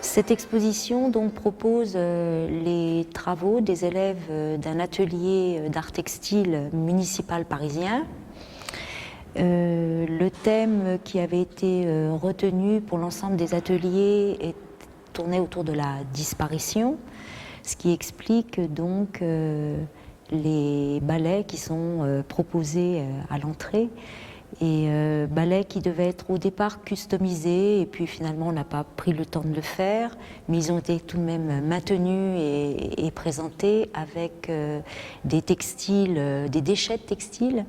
Cette exposition donc propose les travaux des élèves d'un atelier d'art textile municipal parisien. Le thème qui avait été retenu pour l'ensemble des ateliers est tourné autour de la disparition, ce qui explique donc les ballets qui sont proposés à l'entrée. Et ballets qui devaient être au départ customisés, et puis finalement on n'a pas pris le temps de le faire, mais ils ont été tout de même maintenus et présentés avec des textiles, des déchets de textiles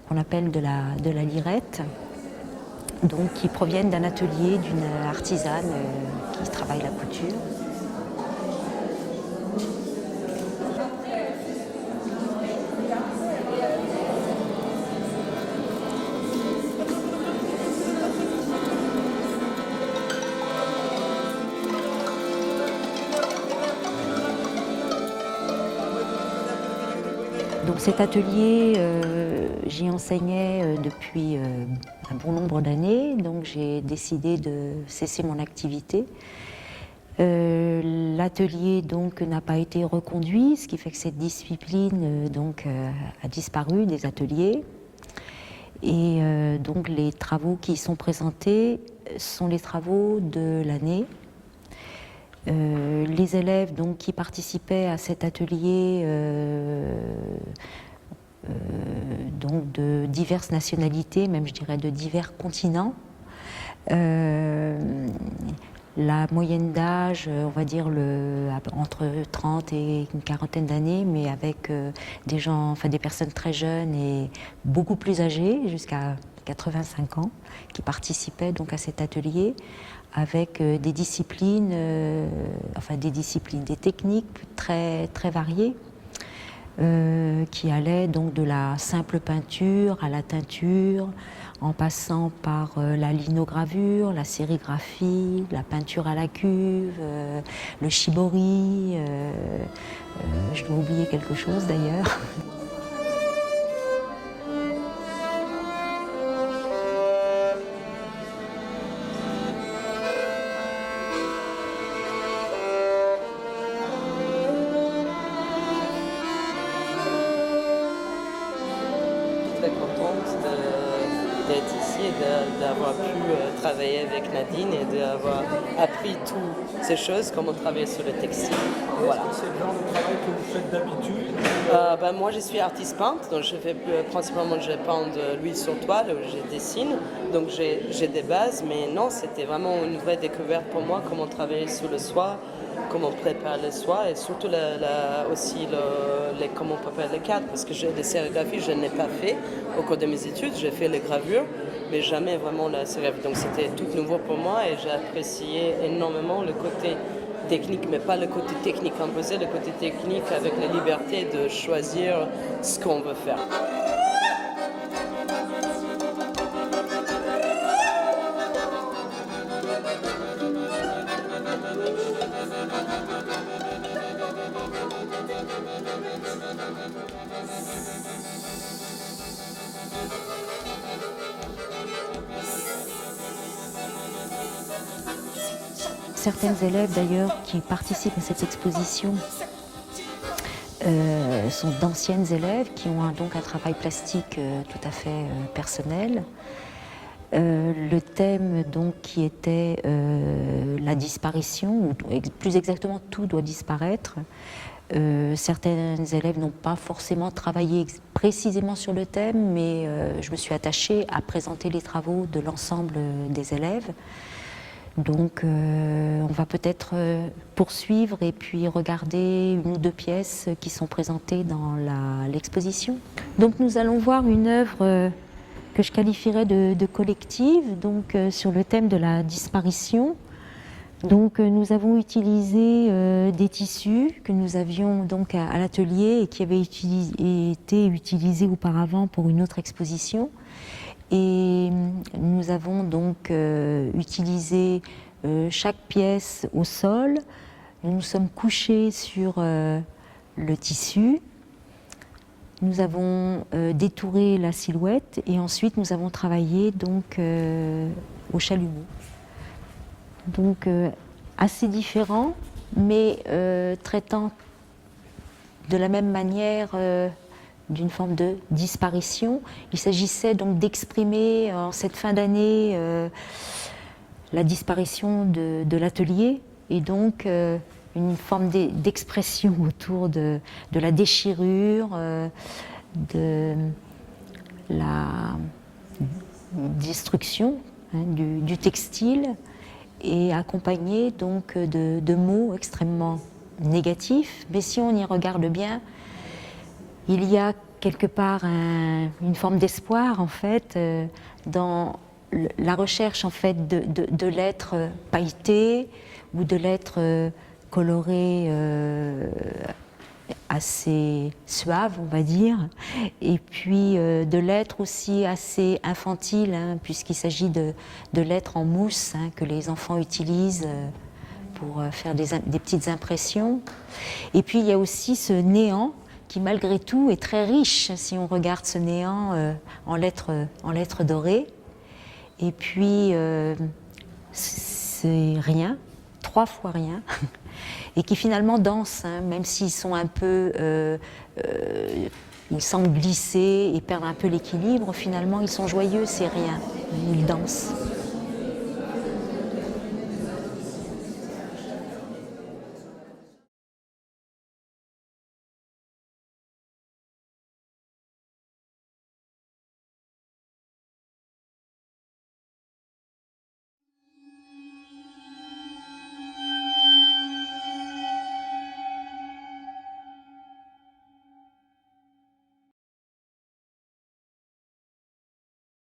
qu'on appelle de la lirette, donc qui proviennent d'un atelier d'une artisane qui travaille la couture. Donc cet atelier, j'y enseignais depuis un bon nombre d'années, donc j'ai décidé de cesser mon activité. L'atelier donc n'a pas été reconduit, ce qui fait que cette discipline donc a disparu des ateliers. Et donc les travaux qui y sont présentés sont les travaux de l'année. Les élèves donc, qui participaient à cet atelier donc de diverses nationalités, même je dirais de divers continents. La moyenne d'âge, on va dire entre 30 et une quarantaine d'années, mais avec des gens, enfin des personnes très jeunes et beaucoup plus âgées, jusqu'à 85 ans, qui participaient donc à cet atelier, avec des disciplines, des techniques très, très variées, qui allaient donc de la simple peinture à la teinture, en passant par la linogravure, la sérigraphie, la peinture à la cuve, le shibori, je dois oublier quelque chose d'ailleurs. Très contente d'être ici et d'avoir pu travailler avec Nadine et d'avoir appris toutes ces choses, comment travailler sur le textile. Voilà. Est-ce que c'est le genre de travail que vous faites d'habitude? Moi je suis artiste peintre, donc je fais principalement je peins de l'huile sur toile, je dessine, donc j'ai des bases, mais non, c'était vraiment une vraie découverte pour moi, comment travailler sur le soie, comment préparer le soie et surtout aussi comment préparer les cadres, parce que les sérigraphies je n'ai pas fait au cours de mes études, j'ai fait les gravures, mais jamais vraiment la sérigraphie, donc c'était tout nouveau pour moi et j'ai apprécié énormément le côté technique, mais pas le côté technique imposé, le côté technique avec la liberté de choisir ce qu'on veut faire. Certains élèves d'ailleurs qui participent à cette exposition sont d'anciennes élèves qui ont donc un travail plastique tout à fait personnel. Le thème donc qui était la disparition, ou plus exactement tout doit disparaître. Certains élèves n'ont pas forcément travaillé précisément sur le thème, mais je me suis attachée à présenter les travaux de l'ensemble des élèves. Donc on va peut-être poursuivre et puis regarder une ou deux pièces qui sont présentées dans l'exposition. Donc nous allons voir une œuvre que je qualifierais de collective, donc sur le thème de la disparition. Donc nous avons utilisé des tissus que nous avions donc à l'atelier et qui avaient été utilisés auparavant pour une autre exposition. Et nous avons donc utilisé chaque pièce au sol. Nous nous sommes couchés sur le tissu. Nous avons détouré la silhouette et ensuite nous avons travaillé donc au chalumeau. Donc assez différents, mais traitant de la même manière d'une forme de disparition. Il s'agissait donc d'exprimer en cette fin d'année la disparition de l'atelier et donc une forme d'expression autour de la déchirure, de la destruction du textile, et accompagné donc de mots extrêmement négatifs. Mais si on y regarde bien, il y a quelque part une forme d'espoir en fait dans la recherche en fait de lettres pailletées ou de lettres colorées assez suaves, on va dire, et puis de lettres aussi assez infantiles, puisqu'il s'agit de lettres en mousse que les enfants utilisent pour faire des petites impressions. Et puis il y a aussi ce néant qui malgré tout est très riche si on regarde ce néant en lettres dorées. Et puis c'est rien, 3 fois rien, et qui finalement dansent, même s'ils sont un peu, ils semblent glisser et perdre un peu l'équilibre, finalement ils sont joyeux, c'est rien, ils dansent.